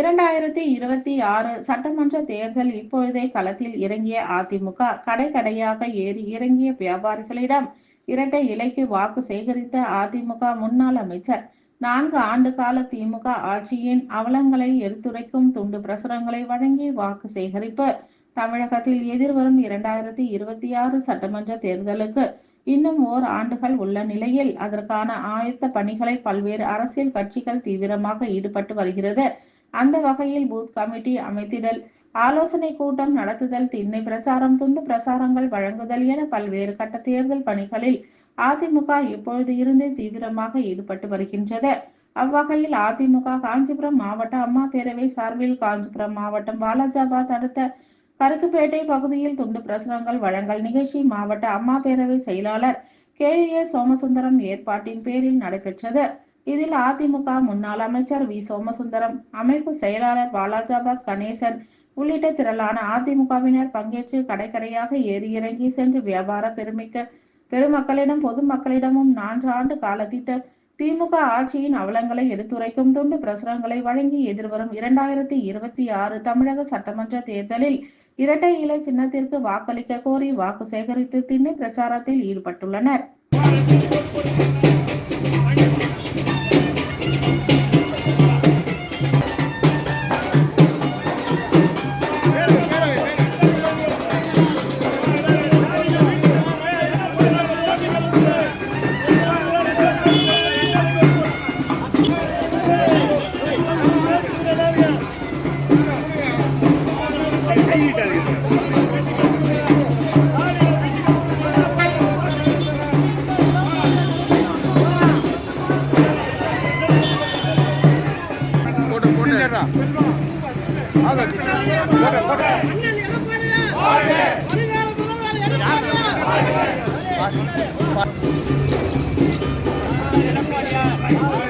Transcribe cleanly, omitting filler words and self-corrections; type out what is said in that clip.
2026 சட்டமன்ற தேர்தல் இப்பொழுதே களத்தில் இறங்கிய அதிமுக கடை கடையாக ஏறி இறங்கிய வியாபாரிகளிடம் இரட்டை இலைக்கு வாக்கு சேகரித்த அதிமுக முன்னாள் அமைச்சர் 4 ஆண்டு கால திமுக ஆட்சியின் அவலங்களை எடுத்துரைக்கும் துண்டு பிரசுரங்களை வழங்கி வாக்கு சேகரிப்பு. தமிழகத்தில் எதிர்வரும் 2026 சட்டமன்ற தேர்தலுக்கு இன்னும் ஆண்டுகள் உள்ள நிலையில் அதற்கான ஆயத்த பணிகளை பல்வேறு அரசியல் கட்சிகள் தீவிரமாக ஈடுபட்டு வருகிறது. அந்த வகையில் பூத் கமிட்டி அமைத்திடல், ஆலோசனை கூட்டம் நடத்துதல், திண்ணை பிரச்சாரம், துண்டு பிரசாரங்கள் வழங்குதல் என பல்வேறு கட்ட தேர்தல் பணிகளில் அதிமுக இப்பொழுது இருந்தே தீவிரமாக ஈடுபட்டு வருகின்றது. அவ்வகையில் அதிமுக காஞ்சிபுரம் மாவட்ட அம்மா பேரவை சார்பில் காஞ்சிபுரம் மாவட்டம் வாலாஜாபாத் அடுத்த கருக்குப்பேட்டை பகுதியில் துண்டு பிரசுரங்கள் வழங்கல் நிகழ்ச்சி மாவட்ட அம்மா பேரவை செயலாளர் KUA சோமசுந்தரம் ஏற்பாட்டின் பேரில் நடைபெற்றது. இதில் அதிமுக முன்னாள் அமைச்சர் வி. சோமசுந்தரம், அமைப்பு செயலாளர் வாலாஜாபாத் கணேசன் உள்ளிட்ட திரளான அதிமுகவினர் பங்கேற்று கடை கடையாக ஏறி இறங்கி சென்று வியாபார பெருமக்களிடம் பொதுமக்களிடமும் 4 ஆண்டு கால திமுக ஆட்சியின் அவலங்களை எடுத்துரைக்கும் துண்டு பிரசுரங்களை வழங்கி எதிர்வரும் 2026 தமிழக சட்டமன்ற தேர்தலில் இரட்டை இலை சின்னத்திற்கு வாக்களிக்க கோரி வாக்கு சேகரித்து திண்ணை பிரச்சாரத்தில் ஈடுபட்டுள்ளனர். எடப்பாடியா